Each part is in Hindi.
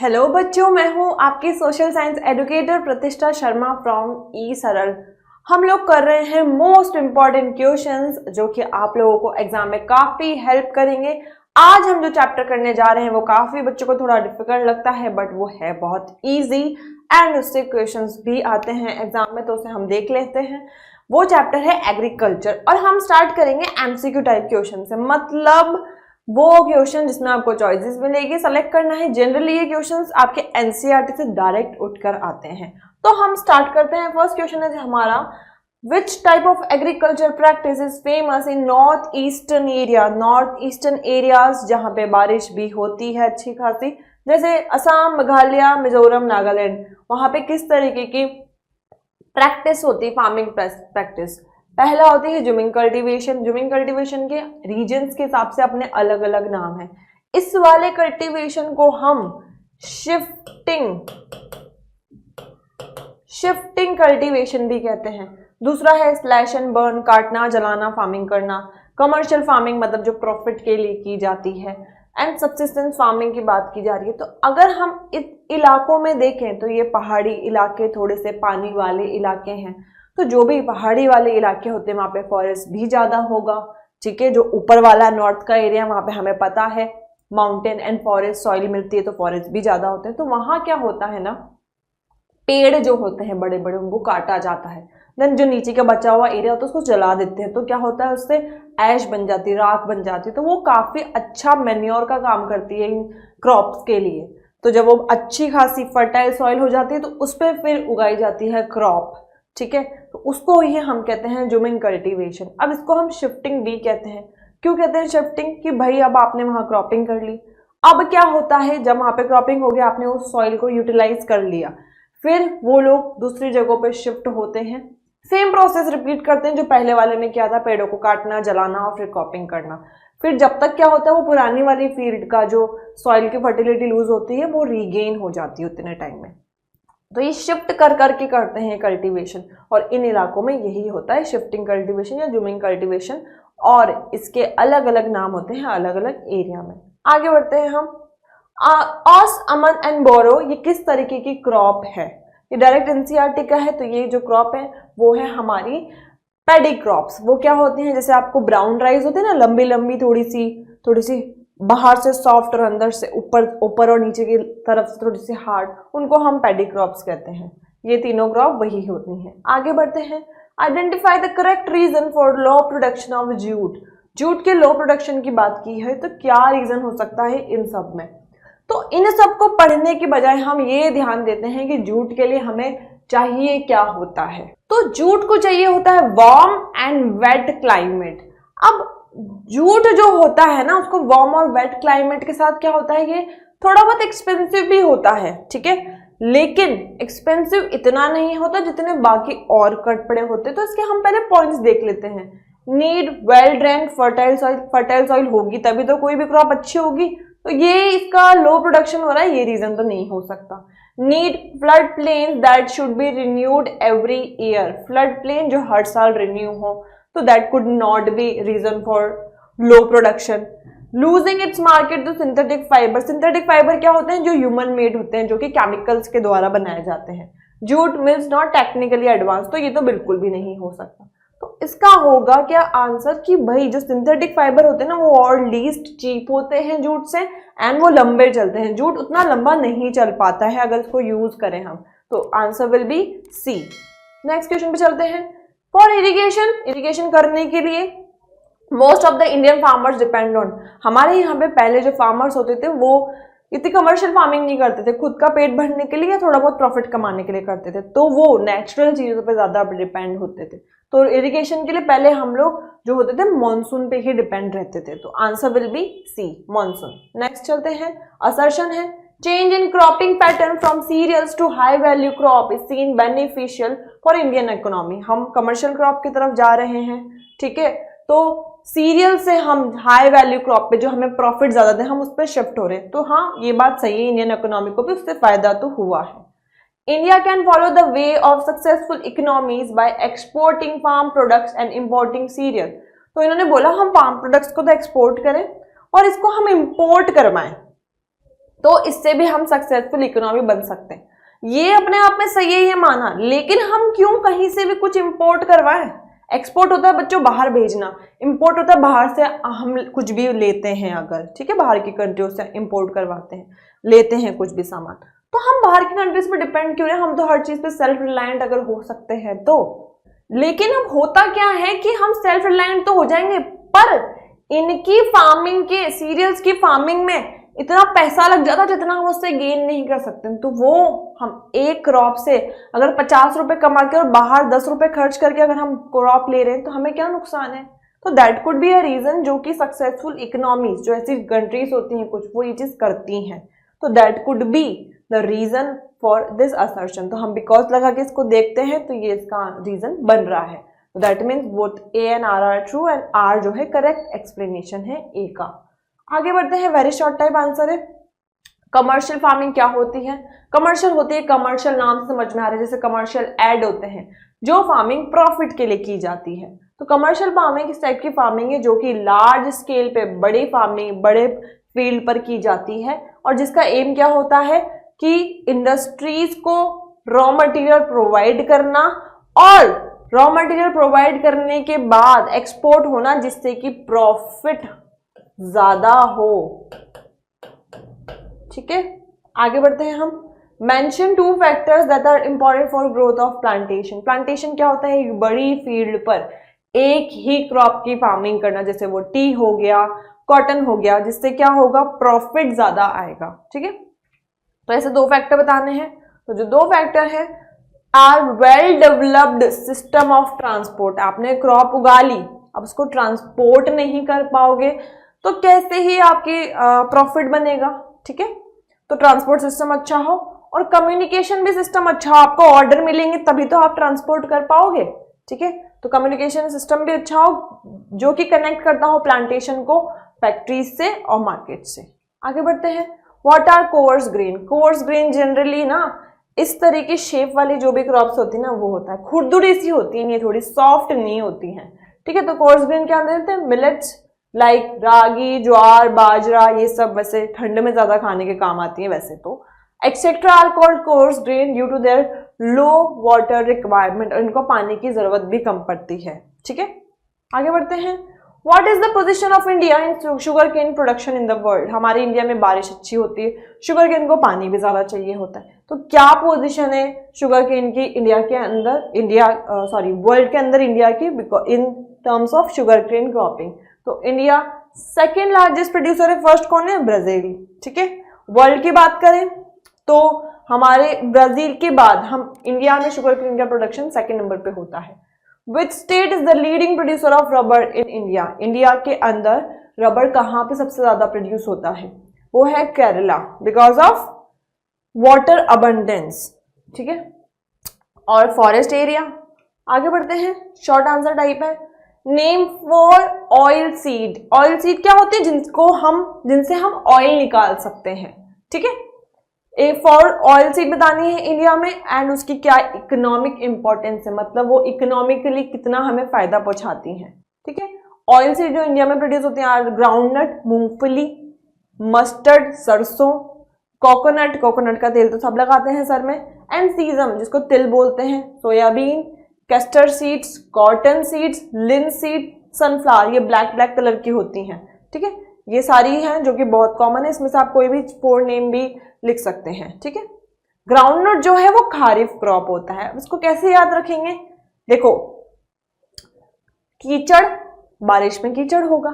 हेलो बच्चों, मैं हूं आपकी सोशल साइंस एडुकेटर प्रतिष्ठा शर्मा फ्रॉम ई सरल। हम लोग कर रहे हैं मोस्ट इम्पॉर्टेंट क्वेश्चंस जो कि आप लोगों को एग्जाम में काफी हेल्प करेंगे। आज हम जो चैप्टर करने जा रहे हैं वो काफी बच्चों को थोड़ा डिफिकल्ट लगता है, बट वो है बहुत इजी एंड उससे क्वेश्चंस भी आते हैं एग्जाम में, तो उसे हम देख लेते हैं। वो चैप्टर है एग्रीकल्चर और हम स्टार्ट करेंगे एमसीक्यू टाइप क्वेश्चन से, मतलब वो क्वेश्चन जिसमें आपको चॉइसेस मिलेगी, सेलेक्ट करना है। जनरली ये क्वेश्चंस आपके एनसीईआरटी से डायरेक्ट उठकर आते हैं। तो हम स्टार्ट करते हैं। फर्स्ट क्वेश्चन है हमारा, which type of agriculture practice is famous in north eastern area. North eastern areas जहाँ पे बारिश भी होती है अच्छी खासी, जैसे असम, मेघालय, मिजोरम, नागालैंड, वहां पे किस तरीके की प्रैक्टिस होती है, फार्मिंग प्रैक्टिस। पहला होती है जुमिंग कल्टीवेशन। जुमिंग कल्टीवेशन के रीजन्स के हिसाब से अपने अलग अलग नाम है। इस वाले कल्टीवेशन को हम शिफ्टिंग कल्टीवेशन भी कहते हैं। दूसरा है स्लैश एंड बर्न, काटना जलाना फार्मिंग करना। कमर्शियल फार्मिंग मतलब जो प्रॉफिट के लिए की जाती है। एंड सब्सिस्टेंस फार्मिंग की बात की जा रही है। तो अगर हम इस इलाकों में देखें तो ये पहाड़ी इलाके, थोड़े से पानी वाले इलाके हैं। तो जो भी पहाड़ी वाले इलाके होते हैं वहां पे फॉरेस्ट भी ज्यादा होगा। ठीक है, जो ऊपर वाला नॉर्थ का एरिया वहां पे हमें पता है माउंटेन एंड फॉरेस्ट सॉइल मिलती है, तो फॉरेस्ट भी ज्यादा होते हैं। तो वहां क्या होता है ना, पेड़ जो होते हैं बड़े बड़े उनको काटा जाता है। देन जो नीचे का बचा हुआ एरिया होता है उसको जला देते हैं। तो क्या होता है, उससे ऐश बन जाती है, राख बन जाती है। तो वो काफी अच्छा मैन्योर का काम करती है इन क्रॉप्स के लिए। तो जब वो अच्छी खासी फर्टाइल सॉइल हो जाती है तो उस पर फिर उगाई जाती है क्रॉप। ठीक है, तो उसको ही हम कहते हैं जुमिंग कल्टीवेशन। अब इसको हम शिफ्टिंग भी कहते हैं। क्यों कहते हैं शिफ्टिंग? कि भाई अब आपने वहां क्रॉपिंग कर ली, अब क्या होता है जब वहां पे क्रॉपिंग हो गया, आपने उस सॉइल को यूटिलाइज कर लिया, फिर वो लोग दूसरी जगहों पे शिफ्ट होते हैं। सेम प्रोसेस रिपीट करते हैं जो पहले वाले में किया था, पेड़ों को काटना, जलाना और फिर क्रॉपिंग करना। फिर जब तक क्या होता है, वो पुरानी वाली फील्ड का जो सॉइल की फर्टिलिटी लूज होती है वो रीगेन हो जाती है उतने टाइम में। तो ये शिफ्ट कर करके करते हैं कल्टीवेशन, और इन इलाकों में यही होता है शिफ्टिंग कल्टीवेशन या जुमिंग कल्टीवेशन, और इसके अलग अलग नाम होते हैं अलग अलग एरिया में। आगे बढ़ते हैं हम। ऑस, अमन एंड बोरो ये किस तरीके की क्रॉप है? ये डायरेक्ट एनसीईआरटी का है। तो ये जो क्रॉप है वो है हमारी पैडी क्रॉप्स। वो क्या होती हैं, जैसे आपको ब्राउन राइस होती है ना, लंबी लंबी, थोड़ी सी बाहर से सॉफ्ट और अंदर से ऊपर और नीचे की तरफ से थोड़ी सी हार्ड, उनको हम पैडी क्रॉप्स कहते हैं। ये तीनों क्रॉप वही होती हैं। आगे बढ़ते हैं। Identify the correct reason for low production of jute. Jute के लो प्रोडक्शन की बात की है तो क्या रीजन हो सकता है इन सब में? तो इन सब को पढ़ने के बजाय हम ये ध्यान देते हैं कि जूट के लिए हमें चाहिए क्या होता है। तो जूट को चाहिए होता है वार्म एंड वेट क्लाइमेट। अब जूट जो होता है ना, उसको वार्म और वेट क्लाइमेट के साथ क्या होता है, ये थोड़ा बहुत एक्सपेंसिव भी होता है। ठीक है, लेकिन एक्सपेंसिव इतना नहीं होता जितने बाकी और कटपड़े होते। तो इसके हम पहले पॉइंट्स देख लेते हैं। Need well drained fertile soil. Fertile soil होगी तभी तो कोई भी क्रॉप अच्छी होगी। तो ये इसका लो प्रोडक्शन हो रहा है, ये रीजन तो नहीं हो सकता। Need flood plain that should be renewed every year. Flood plain जो हर साल रिन्यू हो, तो that could not be reason for low production. Losing its market to synthetic fibre. Synthetic fibre क्या होते हैं, जो ह्यूमन मेड होते हैं, जो कि केमिकल्स के द्वारा बनाए जाते हैं। Jute mills not technically advance. तो ये तो बिल्कुल भी नहीं हो सकता। तो इसका होगा क्या आंसर कि भाई जो सिंथेटिक फाइबर होते हैं ना, वो और लीस्ट चीप होते हैं जूट से, एंड वो लंबे चलते हैं। जूट उतना लंबा नहीं चल पाता है अगर इसको यूज करें हम। तो answer will be C. Next question पे चलते हैं। फॉर इरिगेशन, इरिगेशन करने के लिए most of the Indian farmers depend on. हमारे यहाँ पे पहले जो फार्मर्स होते थे वो इतनी कमर्शियल फार्मिंग नहीं करते थे, खुद का पेट भरने के लिए या थोड़ा बहुत प्रॉफिट कमाने के लिए करते थे। तो वो नेचुरल चीजों पे ज्यादा डिपेंड होते थे। तो इरिगेशन के लिए पहले हम लोग जो होते थे मानसून पे ही डिपेंड रहते थे। तो answer will be C, monsoon. Next चलते हैं। असर्शन है, change in cropping pattern from cereals to high value crop is seen beneficial for Indian economy. हम कमर्शियल क्रॉप की तरफ जा रहे हैं। ठीक है, तो सीरियल से हम हाई वैल्यू क्रॉप पे जो हमें प्रॉफिट ज्यादा दे, हम उस पर शिफ्ट हो रहे हैं। तो हाँ, ये बात सही है, इंडियन इकोनॉमी को भी उससे फायदा तो हुआ है। India can follow the way of successful economies by exporting farm products and importing cereal। तो इन्होंने बोला हम फार्म प्रोडक्ट्स को तो एक्सपोर्ट करें और इसको हम इंपोर्ट करवाएं। तो इससे भी हम सक्सेसफुल इकोनॉमी बन सकते हैं। ये अपने आप में सही है, ये माना, लेकिन हम क्यों कहीं से भी कुछ इंपोर्ट करवाएं? एक्सपोर्ट होता है बच्चों बाहर भेजना, इंपोर्ट होता है बाहर से हम कुछ भी लेते हैं अगर, ठीक है, बाहर की कंट्रियों से इंपोर्ट करवाते हैं, लेते हैं कुछ भी सामान, तो हम बाहर की कंट्रीज पे डिपेंड क्यों रहे? हम तो हर चीज पे सेल्फ रिलायंट अगर हो सकते हैं तो। लेकिन अब होता क्या है कि हम सेल्फ रिलायंट तो हो जाएंगे, पर इनकी फार्मिंग के, सीरियल्स की फार्मिंग में इतना पैसा लग जाता जितना हम उससे गेन नहीं कर सकते। तो वो हम एक क्रॉप से अगर 50 रुपए कमा के और बाहर 10 रुपए खर्च करके अगर हम क्रॉप ले रहे हैं तो हमें क्या नुकसान है? तो that could be a reason जो कि सक्सेसफुल इकोनॉमीज, जो ऐसी कंट्रीज होती हैं कुछ, वो ये चीज करती हैं। तो that could be the reason for this assertion. तो हम बिकॉज लगा के इसको देखते हैं तो ये इसका रीजन बन रहा है। तो that means both A and R are true, and R जो है करेक्ट एक्सप्लेनेशन है ए का। आगे बढ़ते हैं, वेरी शॉर्ट टाइप आंसर है। कमर्शियल फार्मिंग क्या होती है? कमर्शियल होती है, कमर्शियल नाम से समझ में आ रहा है, जैसे कमर्शियल एड होते हैं, जो फार्मिंग प्रॉफिट के लिए की जाती है। तो कमर्शियल फार्मिंग इस टाइप की फार्मिंग है जो कि लार्ज स्केल पे, बड़ी फार्मिंग, बड़े फील्ड पर की जाती है, और जिसका एम क्या होता है कि इंडस्ट्रीज को रॉ मटेरियल प्रोवाइड करना, और रॉ मटेरियल प्रोवाइड करने के बाद एक्सपोर्ट होना, जिससे कि प्रॉफिट ज्यादा हो। ठीक है, आगे बढ़ते हैं हम। Mention 2 factors that are important for growth of plantation. Plantation क्या होता है? एक बड़ी फील्ड पर एक ही क्रॉप की फार्मिंग करना, जैसे वो टी हो गया, कॉटन हो गया, जिससे क्या होगा? प्रॉफिट ज्यादा आएगा। ठीक है, तो ऐसे 2 फैक्टर बताने हैं। तो जो 2 फैक्टर है, are well developed system of transport. आपने क्रॉप उगा ली, अब उसको ट्रांसपोर्ट नहीं कर पाओगे तो कैसे ही आपकी प्रॉफिट बनेगा? ठीक है, तो ट्रांसपोर्ट सिस्टम अच्छा हो, और कम्युनिकेशन भी सिस्टम अच्छा हो, आपको ऑर्डर मिलेंगे तभी तो आप ट्रांसपोर्ट कर पाओगे। ठीक है, तो कम्युनिकेशन सिस्टम भी अच्छा हो जो कि कनेक्ट करता हो प्लांटेशन को फैक्ट्रीज से और मार्केट से। आगे बढ़ते हैं, what are coarse grain. Coarse grain generally ना इस तरह की शेप वाली जो भी क्रॉप्स होती है ना, वो होता है, खुरदुरी सी होती है, ये थोड़ी सॉफ्ट नहीं होती है। ठीक है, तो कोर्स ग्रेन क्या देते हैं? मिलेट्स लाइक रागी, ज्वार, बाजरा, ये सब वैसे ठंड में ज्यादा खाने के काम आती है वैसे तो। Etcetera are called coarse grain due to their low water requirement, और इनको पानी की जरूरत भी कम पड़ती है। ठीक है, आगे बढ़ते हैं। What is the position of India in sugarcane production in the world. हमारे इंडिया में बारिश अच्छी होती है, शुगर केन को पानी भी ज्यादा चाहिए होता है, तो क्या पोजीशन है शुगर केन की इंडिया के अंदर, वर्ल्ड के अंदर इंडिया की in terms of sugarcane cropping? तो इंडिया सेकेंड लार्जेस्ट प्रोड्यूसर है, फर्स्ट कौन है? ब्राजील। ठीक है, वर्ल्ड की बात करें तो हमारे ब्राजील के बाद हम इंडिया में शुगर केन का प्रोडक्शन सेकेंड नंबर पे होता है। Which state is the leading producer of rubber in India. India के अंदर रबर कहाँ पे सबसे ज्यादा प्रोड्यूस होता है? वो है Kerala, because of water abundance. ठीक है, और फॉरेस्ट एरिया। आगे बढ़ते हैं, शॉर्ट आंसर टाइप है। Name for oil seed. Oil seed क्या होती है? जिनसे हम ऑयल निकाल सकते हैं। ठीक है, ए फॉर ऑयल सीड बतानी है इंडिया में, एंड उसकी क्या इकोनॉमिक इंपॉर्टेंस है, मतलब वो इकोनॉमिकली कितना हमें फायदा पहुंचाती हैं। ठीक है, ऑयल सीड जो इंडिया में प्रोड्यूस होती है, ग्राउंडनट मूंगफली, मस्टर्ड सरसों, कोकोनट, कोकोनट का तेल तो सब लगाते हैं सर में, एंड सीजम जिसको तिल बोलते हैं, soybean, castor seeds, cotton seeds, linseed, sunflower, ये ब्लैक ब्लैक कलर की होती हैं। ठीक है, ये सारी हैं जो कि बहुत कॉमन है, इसमें से आप कोई भी 4 नेम भी लिख सकते हैं। ठीक है, ग्राउंडनट जो है वो खारिफ क्रॉप होता है, उसको कैसे याद रखेंगे? देखो, कीचड़, बारिश में कीचड़ होगा,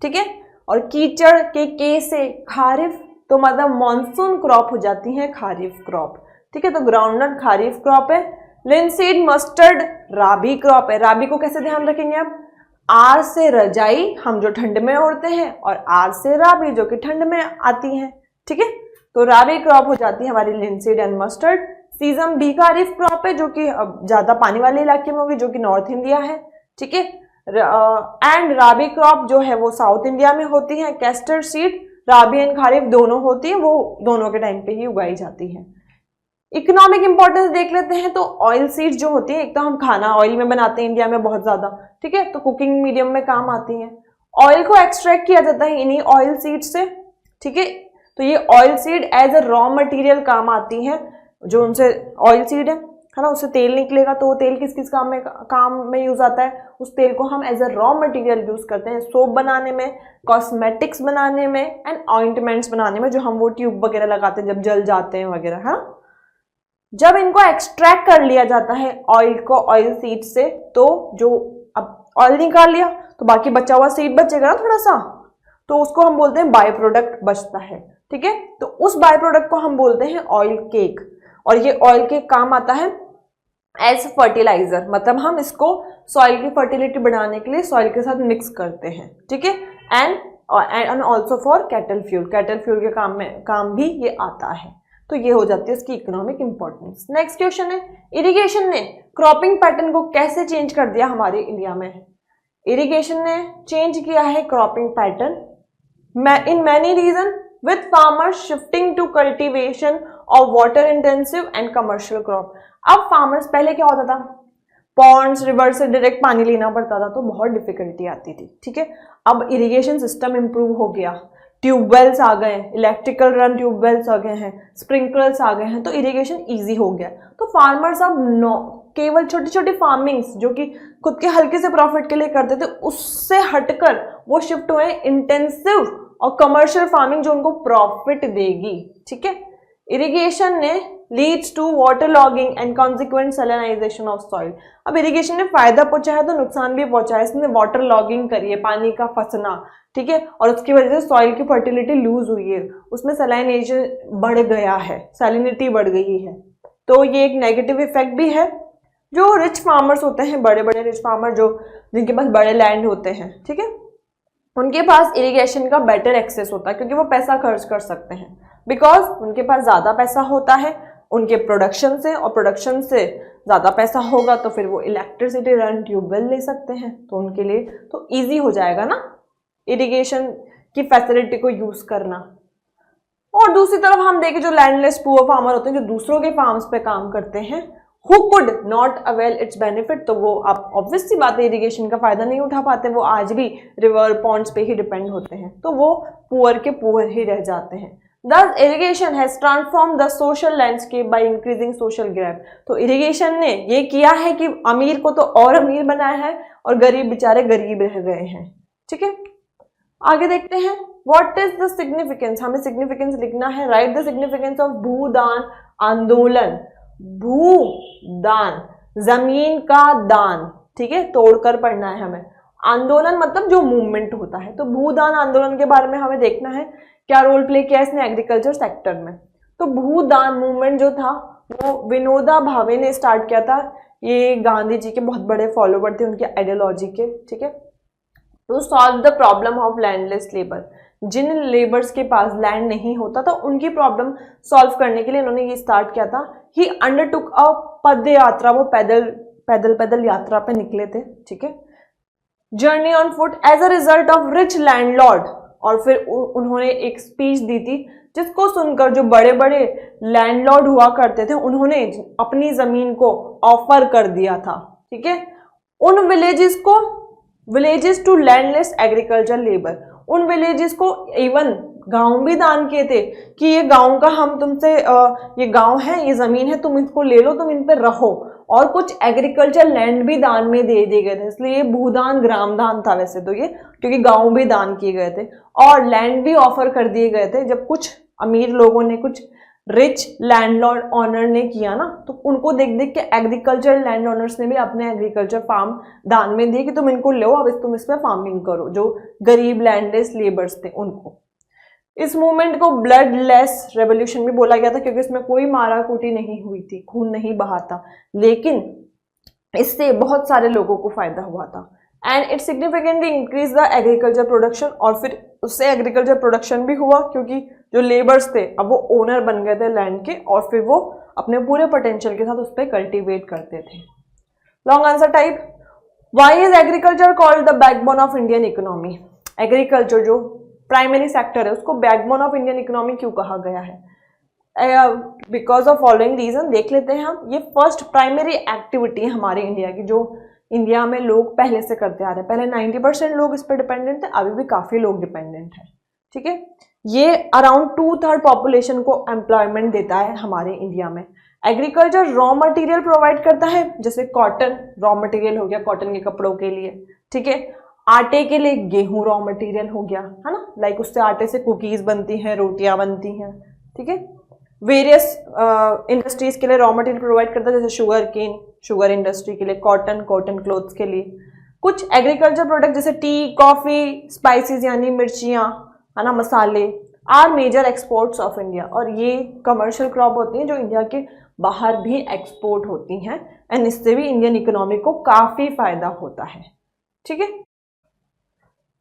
ठीक है, और कीचड़ के से खारिफ, तो मतलब मॉनसून क्रॉप हो जाती है खारिफ क्रॉप। ठीक है, तो ग्राउंडनट खारिफ क्रॉप है। लिनसीड मस्टर्ड राबी क्रॉप है। राबी को कैसे ध्यान रखेंगे आप? आर से रजाई हम जो ठंड में ओढ़ते हैं, और आर से राबी जो कि ठंड में आती है। ठीक है, तो राबी क्रॉप हो जाती है हमारी लिनसीड एंड मस्टर्ड। सीजम भी खारिफ क्रॉप है जो कि ज्यादा पानी वाले इलाके में होगी, जो कि नॉर्थ इंडिया है। ठीक है, एंड राबी क्रॉप जो है वो साउथ इंडिया में होती है। Castor seed rabi and kharif दोनों होती है, वो दोनों के टाइम पे ही उगाई जाती है। इकोनॉमिक इंपॉर्टेंस देख लेते हैं, तो ऑयल सीड्स जो होती है, एक तो हम खाना ऑयल में बनाते हैं इंडिया में बहुत ज्यादा, ठीक है, तो कुकिंग मीडियम में काम आती है। ऑयल को एक्सट्रैक्ट किया जाता है इन्हीं ऑयल सीड से। ठीक है, तो ये oilseed as a raw material काम आती है। जो उनसे ऑयल सीड है ना, उससे तेल निकलेगा, तो वो तेल किस किस काम में यूज आता है, उस तेल को हम as a raw material use करते हैं सोप बनाने में, कॉस्मेटिक्स बनाने में एंड ऑइंटमेंट्स बनाने में, जो हम वो ट्यूब वगैरह लगाते हैं जब जल जाते हैं वगैरह। हाँ, जब इनको एक्सट्रैक्ट कर लिया जाता है ऑयल को ऑयल सीड से, तो जो अब ऑयल निकाल लिया तो बाकी बचा हुआ सीड बचेगा ना थोड़ा सा, तो उसको हम बोलते हैं बाय प्रोडक्ट बचता है। ठीक है, तो उस बाय प्रोडक्ट को हम बोलते हैं ऑयल केक। और ये ऑयल केक काम आता है एज फर्टिलाइजर, मतलब हम इसको सॉइल की फर्टिलिटी बढ़ाने के लिए सॉइल के साथ मिक्स करते हैं। ठीक है, and also for cattle fuel, cattle fuel के काम भी ये आता है। तो ये हो जाती है इसकी इकोनॉमिक इंपॉर्टेंस। नेक्स्ट क्वेश्चन है, इरिगेशन ने क्रॉपिंग पैटर्न को कैसे चेंज कर दिया हमारे इंडिया में। इरिगेशन ने चेंज किया है cropping pattern in many regions with farmers shifting to cultivation of water intensive and commercial crop। अब फार्मर्स, पहले क्या होता था, पॉन्ड्स रिवर से डायरेक्ट पानी लेना पड़ता था, तो बहुत डिफिकल्टी आती थी। ठीक है, अब इरिगेशन सिस्टम इंप्रूव हो गया, ट्यूबवेल्स आ गए, इलेक्ट्रिकल रन ट्यूबवेल्स आ गए हैं, स्प्रिंकलर्स आ गए हैं, तो इरिगेशन ईजी हो गया। तो फार्मर्स अब केवल छोटी छोटी फार्मिंग्स जो कि खुद के हल्के से प्रॉफिट के लिए करते थे, उससे हटकर वो शिफ्ट हुए इंटेंसिव और कमर्शियल फार्मिंग जो उनको प्रॉफिट देगी। ठीक है, इरिगेशन ने leads to water logging and consequent salinisation of soil. अब इरिगेशन ने फायदा पहुंचा है तो नुकसान भी पहुंचा है, इसने वाटर लॉगिंग करी है, पानी का फंसना। ठीक है, और उसकी वजह से सॉइल की फर्टिलिटी लूज हुई है, उसमें सैलिनाइजेशन बढ़ गया है, सैलिनिटी बढ़ गई है, तो ये एक नेगेटिव इफेक्ट भी है। जो रिच फार्मर्स होते हैं, बड़े बड़े रिच फार्मर जो जिनके पास बड़े लैंड होते हैं, ठीक है, उनके पास इरिगेशन का बेटर एक्सेस होता है, क्योंकि वो पैसा खर्च कर सकते हैं, बिकॉज उनके पास ज़्यादा पैसा होता है उनके प्रोडक्शन से, और प्रोडक्शन से ज़्यादा पैसा होगा तो फिर वो इलेक्ट्रिसिटी रन ट्यूबवेल ले सकते हैं, तो उनके लिए तो ईजी हो जाएगा ना इरिगेशन की फैसिलिटी को यूज़ करना। और दूसरी तरफ हम देखें जो लैंडलेस पुअर फार्मर होते हैं, जो दूसरों के फार्म्स पे काम करते हैं, who could not avail its benefit, तो वो आप ऑब्वियस सी बात है इरिगेशन का फायदा नहीं उठा पाते, वो आज भी रिवर पॉन्ड्स पे ही डिपेंड होते हैं, तो वो पुअर के पुअर ही रह जाते हैं। Thus irrigation has transformed the social landscape by increasing social gap। तो इरिगेशन ने ये किया है कि अमीर को तो और अमीर बनाया है और गरीब बेचारे गरीब रह गए हैं। ठीक है, आगे देखते हैं, व्हाट इज द सिग्निफिकेंस, हमें सिग्निफिकेंस लिखना है, राइट द सिग्निफिकेंस ऑफ भूदान आंदोलन। भूदान, जमीन का दान, ठीक है, तोड़कर पढ़ना है हमें। आंदोलन मतलब जो मूवमेंट होता है, तो भूदान आंदोलन के बारे में हमें देखना है क्या रोल प्ले किया इसने एग्रीकल्चर सेक्टर में। तो भूदान मूवमेंट जो था वो विनोबा भावे ने स्टार्ट किया था, ये गांधी जी के बहुत बड़े फॉलोवर थे उनके आइडियोलॉजी के। ठीक है, to solve the problem of landless labour, जिन लेबर्स के पास लैंड नहीं होता था उनकी प्रॉब्लम सॉल्व करने के लिए इन्होंने ये स्टार्ट किया था। ही अंडरटुक अ पद यात्रा, वो पैदल यात्रा पे निकले थे। ठीक है, journey on foot as a result of rich landlord, और फिर उन्होंने एक स्पीच दी थी जिसको सुनकर जो बड़े बड़े लैंडलॉर्ड हुआ करते थे उन्होंने अपनी जमीन को ऑफर कर दिया था। ठीक है, उन villages to landless agriculture labour, उन विलेजेस को इवन गांव भी दान किए थे कि ये गांव का हम तुमसे ये गांव है, ये जमीन है, तुम इसको ले लो, तुम इन पे रहो, और कुछ एग्रीकल्चर लैंड भी दान में दे दिए गए थे। इसलिए ये भूदान ग्रामदान था वैसे तो ये, क्योंकि गांव भी दान किए गए थे और लैंड भी ऑफर कर दिए गए थे। जब कुछ अमीर लोगों ने, कुछ रिच लैंडलॉर्ड ऑनर ने किया ना, तो उनको देख देख के एग्रीकल्चर लैंड ऑनर्स ने भी अपने एग्रीकल्चर फार्म दान में दिए कि तुम इनको लो, अब तुम इस पर फार्मिंग करो, जो गरीब लैंडलेस लेबर्स थे उनको। इस मूवमेंट को ब्लड लेस रेवोल्यूशन भी बोला गया था, क्योंकि इसमें कोई मारा कूटी नहीं हुई थी, खून नहीं बहा था, लेकिन इससे बहुत सारे लोगों को फायदा हुआ था। And it significantly increase the agriculture production, और फिर उससे एग्रीकल्चर प्रोडक्शन भी हुआ, क्योंकि जो लेबर्स थे अब वो ओनर बन गए थे लैंड के, और फिर वो अपने पूरे पोटेंशियल के साथ उस पर कल्टिवेट करते थे। Long answer type, why is agriculture called the backbone of Indian economy. Agriculture जो प्राइमरी सेक्टर है उसको बैकबोन ऑफ इंडियन इकोनॉमी क्यों कहा गया है? बिकॉज ऑफ फॉलोइंग रीजन, देख लेते हैं हम। ये फर्स्ट प्राइमरी एक्टिविटी है हमारे इंडिया की, जो इंडिया में लोग पहले से करते आ रहे हैं। पहले 90% लोग इस पर डिपेंडेंट थे, अभी भी काफ़ी लोग डिपेंडेंट है। ठीक है, ये अराउंड 2/3 पॉपुलेशन को एम्प्लॉयमेंट देता है हमारे इंडिया में। एग्रीकल्चर रॉ मटेरियल प्रोवाइड करता है, जैसे कॉटन रॉ मटेरियल हो गया कॉटन के कपड़ों के लिए, ठीक है। आटे के लिए गेहूं रॉ मटेरियल हो गया, है ना, लाइक उससे आटे से कुकीज बनती हैं, रोटियां बनती हैं, ठीक है। वेरियस इंडस्ट्रीज के लिए रॉ मटेरियल प्रोवाइड करता है, जैसे शुगर केन शुगर इंडस्ट्री के लिए, कॉटन कॉटन क्लोथ्स के लिए। कुछ एग्रीकल्चर प्रोडक्ट जैसे टी, कॉफी, स्पाइसेस यानी मिर्चियाँ, है ना, मसाले are major exports of India, और ये कमर्शियल क्रॉप होती हैं जो इंडिया के बाहर भी एक्सपोर्ट होती हैं, एंड इससे भी इंडियन इकोनॉमी को काफ़ी फायदा होता है, ठीक है।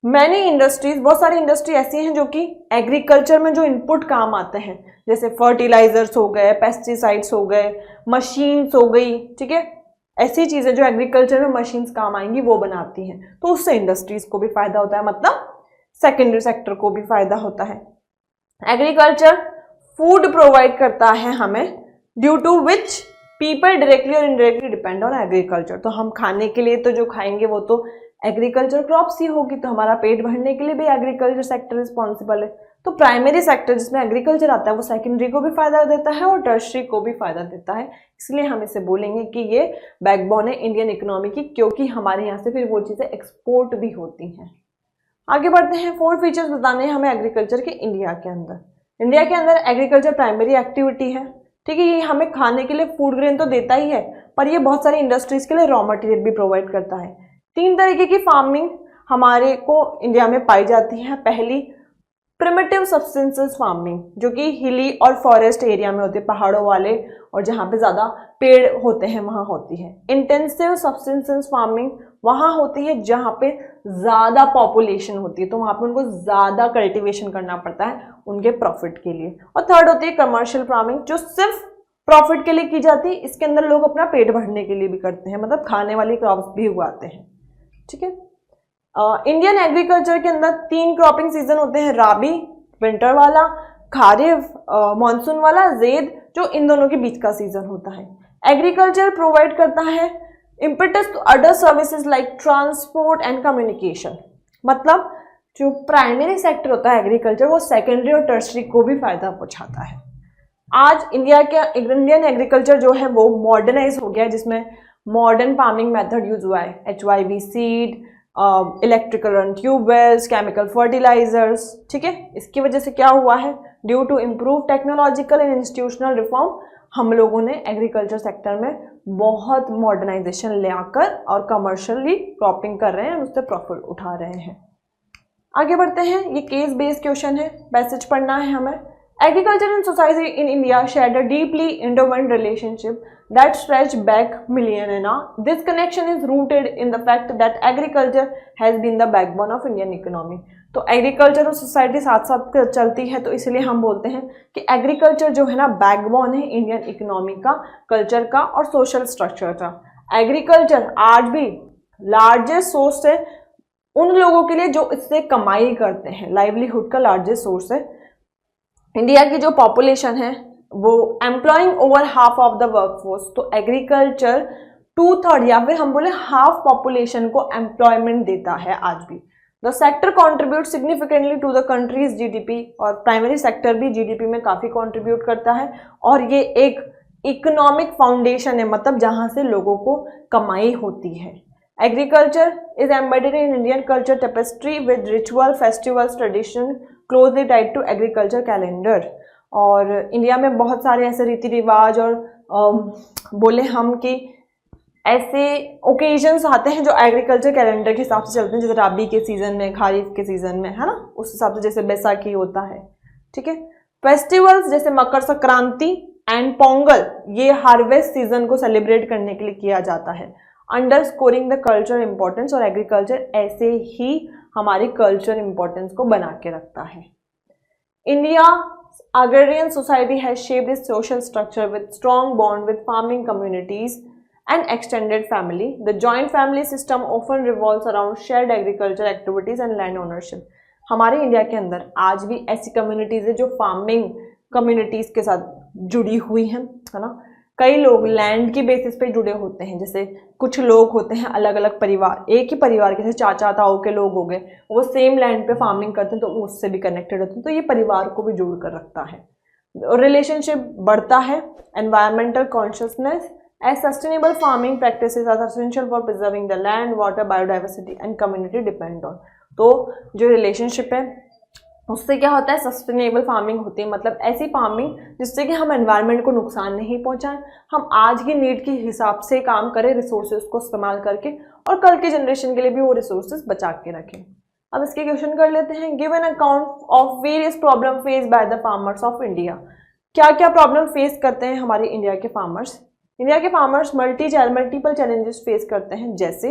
मैनी इंडस्ट्रीज, बहुत सारी इंडस्ट्री ऐसी हैं जो कि एग्रीकल्चर में जो इनपुट काम आते हैं, जैसे फर्टिलाइजर्स हो गए, पेस्टिसाइड्स हो गए, मशीन्स हो गई, ठीक है, ऐसी चीज़ें जो एग्रीकल्चर में मशीन्स काम आएंगी वो बनाती हैं, तो उससे इंडस्ट्रीज को भी फायदा होता है, मतलब सेकेंडरी सेक्टर को भी फायदा होता है। एग्रीकल्चर फूड प्रोवाइड करता है हमें, due to which people directly और इनडायरेक्टली डिपेंड ऑन एग्रीकल्चर। तो हम खाने के लिए तो जो खाएंगे वो तो एग्रीकल्चर क्रॉप्स ही होगी, तो हमारा पेट भरने के लिए भी एग्रीकल्चर सेक्टर रिस्पॉन्सिबल है। तो प्राइमरी सेक्टर जिसमें एग्रीकल्चर आता है वो सेकेंडरी को भी फायदा देता है और टर्शरी को भी फायदा देता है, इसलिए हम इसे बोलेंगे कि ये बैकबोन है इंडियन इकोनॉमी की, क्योंकि हमारे यहाँ से फिर वो चीज़ें एक्सपोर्ट भी होती हैं। आगे बढ़ते हैं, 4 फीचर्स बताने हैं हमें एग्रीकल्चर के इंडिया के अंदर। इंडिया के अंदर एग्रीकल्चर प्राइमरी एक्टिविटी है, ठीक है, ये हमें खाने के लिए फूड ग्रेन तो देता ही है, पर ये बहुत सारी इंडस्ट्रीज के लिए रॉ मटेरियल भी प्रोवाइड करता है। 3 तरीके की फार्मिंग हमारे को इंडिया में पाई जाती है। पहली प्रिमिटिव सब्सटेंसेस फार्मिंग, जो कि हिली और फॉरेस्ट एरिया में होती है, पहाड़ों वाले और जहाँ पे ज़्यादा पेड़ होते हैं वहाँ होती है। इंटेंसिव सब्सटेंसेस फार्मिंग वहाँ होती है जहाँ पे ज़्यादा पॉपुलेशन होती है, तो वहाँ पे उनको ज़्यादा कल्टीवेशन करना पड़ता है उनके प्रॉफिट के लिए। और थर्ड होती है कमर्शियल फार्मिंग, जो सिर्फ प्रॉफिट के लिए की जाती है, इसके अंदर लोग अपना पेट भरने के लिए भी करते हैं, मतलब खाने वाली क्रॉप्स भी उगाते हैं, ठीक है। इंडियन एग्रीकल्चर के अंदर 3 क्रॉपिंग सीजन होते हैं, राबी विंटर वाला, खारिफ मॉनसून वाला, ज़ेद जो इन दोनों के बीच का सीजन होता है। एग्रीकल्चर प्रोवाइड करता है impetus to other services like transport and communication, मतलब जो प्राइमरी सेक्टर होता है एग्रीकल्चर वो सेकेंडरी और टर्शरी को भी फायदा पहुंचाता है। आज इंडियन एग्रीकल्चर जो है वो मॉडर्नाइज हो गया है, जिसमें मॉडर्न फार्मिंग मेथड यूज हुआ है, HYV seed, electrical run tubewells, chemical fertilisers, ठीक है। इसकी वजह से क्या हुआ है, due to improve technological and institutional reform, हम लोगों ने एग्रीकल्चर सेक्टर में बहुत मॉडर्नाइजेशन ले आकर और कमर्शियली क्रॉपिंग कर रहे हैं, उससे प्रॉफिट उठा रहे हैं। आगे बढ़ते हैं, ये केस बेस्ड क्वेश्चन है, पैसेज पढ़ना है हमें। Agriculture and society in India shared a deeply intertwined relationship that stretched back millennia. This connection is rooted in the fact that agriculture has been the backbone of Indian economy. तो एग्रीकल्चर और सोसाइटी साथ साथ चलती है, तो इसलिए हम बोलते हैं कि एग्रीकल्चर जो है ना बैकबोन है इंडियन इकोनॉमी का, कल्चर का और सोशल स्ट्रक्चर का। एग्रीकल्चर आज भी लार्जेस्ट सोर्स है उन लोगों के लिए जो इससे कमाई करते हैं, लाइवलीहुड का लार्जेस्ट सोर्स है। इंडिया की जो पॉपुलेशन है वो employing over half of the workforce, तो एग्रीकल्चर 2/3 या फिर हम बोले हाफ पॉपुलेशन को एम्प्लॉयमेंट देता है आज भी। The sector contribute significantly to the country's GDP, और प्राइमरी सेक्टर भी GDP में काफ़ी कॉन्ट्रीब्यूट करता है, और ये एक इकोनॉमिक फाउंडेशन है, मतलब जहाँ से लोगों को कमाई होती है। Agriculture is embedded in Indian culture tapestry with ritual, festivals, tradition closely tied to agriculture calendar। और इंडिया में बहुत सारे ऐसे रीति रिवाज और बोले हम कि ऐसे ओकेजन्स आते हैं जो एग्रीकल्चर कैलेंडर के हिसाब से चलते हैं, जैसे राबी के सीजन में, खारिफ के सीजन में, है ना, उस हिसाब से, जैसे बैसाखी होता है, ठीक है। फेस्टिवल्स जैसे मकर संक्रांति एंड पोंगल, ये हार्वेस्ट सीजन को सेलिब्रेट करने के लिए किया जाता है, अंडरस्कोरिंग द कल्चर इंपॉर्टेंस, और एग्रीकल्चर ऐसे ही हमारी कल्चर इंपॉर्टेंस को बना के रखता है। India agrarian society has shaped its social structure with strong bond with farming communities and extended family. The joint family system often revolves around shared agriculture activities and land ownership. हमारे इंडिया के अंदर आज भी ऐसी कम्युनिटीज है जो फार्मिंग कम्युनिटीज के साथ जुड़ी हुई हैं, है ना। कई लोग लैंड की बेसिस पे जुड़े होते हैं, जैसे कुछ लोग होते हैं अलग अलग परिवार, एक ही परिवार के, जैसे चाचा ताऊ के लोग हो गए, वो सेम लैंड पे फार्मिंग करते हैं तो उससे भी कनेक्टेड होते हैं, तो ये परिवार को भी जोड़ कर रखता है। रिलेशनशिप बढ़ता है। Environmental consciousness as sustainable farming practices are essential for preserving the land, water, biodiversity and community depend on. तो जो रिलेशनशिप है उससे क्या होता है, सस्टेनेबल फार्मिंग होती है, मतलब ऐसी फार्मिंग जिससे कि हम एनवायरनमेंट को नुकसान नहीं पहुंचाएं, हम आज की नीड के हिसाब से काम करें रिसोर्सेज को इस्तेमाल करके, और कल के जनरेशन के लिए भी वो रिसोर्सेज बचा के रखें। अब इसके क्वेश्चन कर लेते हैं। Give an account of various problem face by the farmers of India. क्या क्या प्रॉब्लम फेस करते हैं हमारे इंडिया के फार्मर्स? इंडिया के फार्मर्स मल्टीपल चैलेंजेस फेस करते हैं, जैसे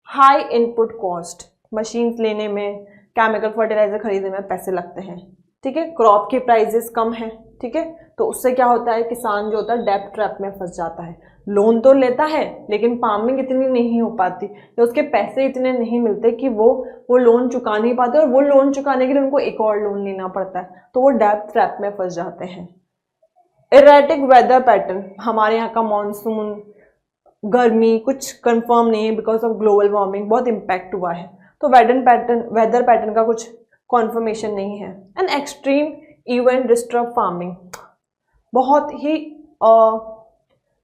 हाई इनपुट कॉस्ट, मशीन्स लेने में, केमिकल फर्टिलाइजर खरीदने में पैसे लगते हैं, ठीक है। क्रॉप के प्राइजेस कम हैं, ठीक है, तो उससे क्या होता है, किसान जो होता है डेब्ट ट्रैप में फंस जाता है। लोन तो लेता है लेकिन फार्मिंग इतनी नहीं हो पाती, या उसके पैसे इतने नहीं मिलते कि वो लोन चुका नहीं पाते, और वो लोन चुकाने के लिए उनको एक और लोन लेना पड़ता है, तो वो डेब्ट ट्रैप में फंस जाते हैं। इरेटिक वेदर पैटर्न, हमारे यहाँ का मानसून, गर्मी कुछ कंफर्म नहीं है, बिकॉज ऑफ ग्लोबल वार्मिंग बहुत इम्पैक्ट हुआ है, तो वेदर पैटर्न का कुछ कॉन्फर्मेशन नहीं है। And extreme event disturb farming, बहुत ही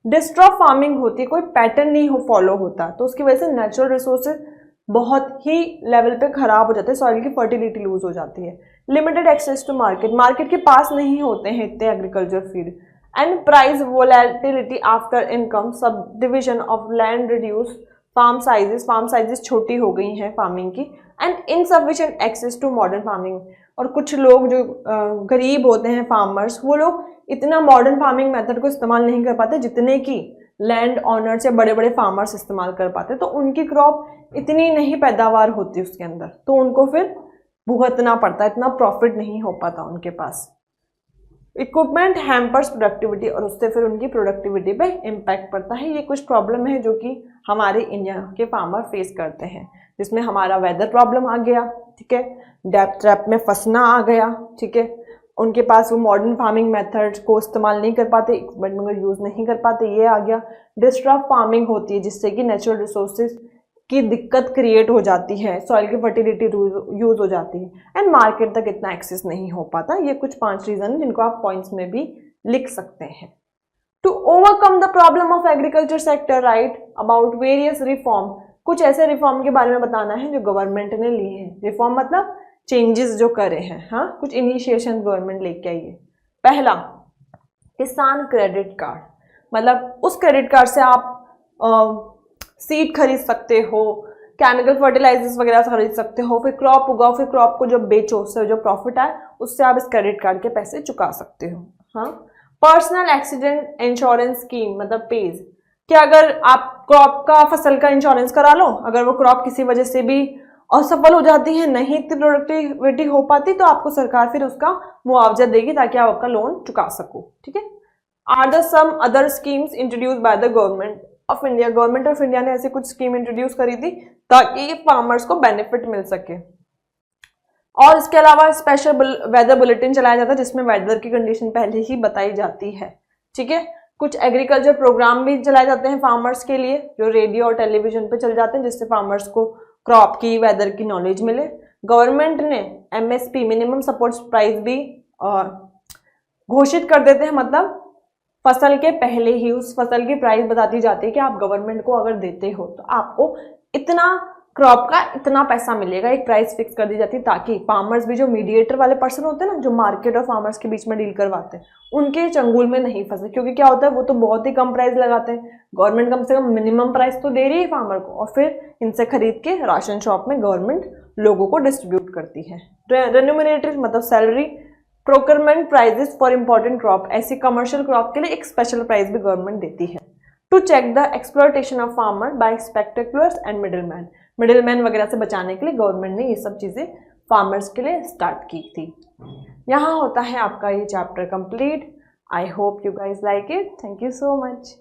डिस्टर्ब फार्मिंग होती है, कोई पैटर्न नहीं फॉलो होता, तो उसकी वजह से नेचुरल रिसोर्सेज बहुत ही लेवल पे खराब हो जाते हैं, सॉइल की फर्टिलिटी लूज हो जाती है। Limited access to market, market के पास नहीं होते हैं इतने agriculture field. And price volatility after income, subdivision of land reduce, farm sizes छोटी हो गई हैं फार्मिंग की। And insufficient access to modern farming, और कुछ लोग जो गरीब होते हैं फार्मर्स, वो लोग इतना मॉडर्न फार्मिंग मेथड को इस्तेमाल नहीं कर पाते जितने की लैंड ऑनर्स या बड़े बड़े फार्मर्स इस्तेमाल कर पाते, तो उनकी क्रॉप इतनी नहीं पैदावार होती उसके अंदर, तो उनको फिर भुगतना पड़ता है, इतना प्रॉफिट नहीं हो पाता उनके पास। इक्विपमेंट हैम्पर्स प्रोडक्टिविटी, और उससे फिर उनकी प्रोडक्टिविटी पे इम्पैक्ट पड़ता है। ये कुछ प्रॉब्लम है जो कि हमारे इंडिया के फार्मर फेस करते हैं, जिसमें हमारा वेदर प्रॉब्लम आ गया, ठीक है, डेब्ट ट्रैप में फंसना आ गया, ठीक है, उनके पास वो मॉडर्न फार्मिंग मेथड्स को इस्तेमाल नहीं कर पाते, इक्विपमेंट को यूज़ नहीं कर पाते, ये आ गया। डिस्टर्ब फार्मिंग होती है जिससे कि नेचुरल रिसोर्सेज की दिक्कत क्रिएट हो जाती है, सॉइल की फर्टिलिटी यूज हो जाती है, एंड मार्केट तक इतना एक्सेस नहीं हो पाता। ये कुछ 5 रीजन है जिनको आप पॉइंट्स में भी लिख सकते हैं। To overcome the problem of agriculture sector, write about various reform, कुछ ऐसे रिफॉर्म के बारे में बताना है जो गवर्नमेंट ने लिए हैं। रिफॉर्म मतलब चेंजेस जो करे हैं, हाँ, कुछ इनिशिएशन गवर्नमेंट लेके आई है। पहला, किसान क्रेडिट कार्ड, मतलब उस क्रेडिट कार्ड से आप सीड खरीद सकते हो, केमिकल फर्टिलाइजर्स वगैरह खरीद सकते हो, फिर क्रॉप उगाओ, फिर क्रॉप को जब बेचो उससे जो प्रॉफिट आए उससे आप इस क्रेडिट कार्ड के पैसे चुका सकते हो। हाँ, पर्सनल एक्सीडेंट इंश्योरेंस स्कीम, मतलब पेज, कि अगर आप क्रॉप का, फसल का इंश्योरेंस करा लो, अगर वो क्रॉप किसी वजह से भी असफल हो जाती है, नहीं इतनी प्रोडक्टिविटी हो पाती, तो आपको सरकार फिर उसका मुआवजा देगी ताकि आप आपका लोन चुका सको, ठीक है। Are the some other schemes introduce by the government of India, government of India ने ऐसी कुछ स्कीम इंट्रोड्यूस करी थी ताकि फार्मर्स को बेनिफिट मिल सके। और इसके अलावा स्पेशल वेदर बुलेटिन चलाया जाता है जिसमें वेदर की कंडीशन पहले ही बताई जाती है, ठीक है। कुछ एग्रीकल्चर प्रोग्राम भी चलाए जाते हैं फार्मर्स के लिए, जो रेडियो और टेलीविजन पे चल जाते हैं, जिससे फार्मर्स को क्रॉप की, वेदर की नॉलेज मिले। गवर्नमेंट ने MSP मिनिमम सपोर्ट प्राइस भी घोषित कर देते हैं, मतलब फसल के पहले ही उस फसल की प्राइस बताती जाती है कि आप गवर्नमेंट को अगर देते हो तो आपको इतना क्रॉप का इतना पैसा मिलेगा, एक प्राइस फिक्स कर दी जाती है, ताकि फार्मर्स भी, जो मीडिएटर वाले पर्सन होते हैं ना, जो मार्केट और फार्मर्स के बीच में डील करवाते हैं, उनके चंगुल में नहीं फंसे। क्योंकि क्या होता है, वो तो बहुत ही कम प्राइस लगाते हैं, गवर्नमेंट कम से कम मिनिमम प्राइस तो दे रही है फार्मर को, और फिर इनसे खरीद के राशन शॉप में गवर्नमेंट लोगों को डिस्ट्रीब्यूट करती है। रेन्यूमरेटरी मतलब salary, procurement prices for important crop, ऐसी कमर्शियल क्रॉप के लिए एक स्पेशल प्राइस भी गवर्नमेंट देती है। To check the exploitation of farmer by speculators and middleman वगैरह से बचाने के लिए गवर्नमेंट ने ये सब चीज़ें फार्मर्स के लिए स्टार्ट की थी। यहाँ होता है आपका ये chapter complete. I hope you guys like it. Thank you so much.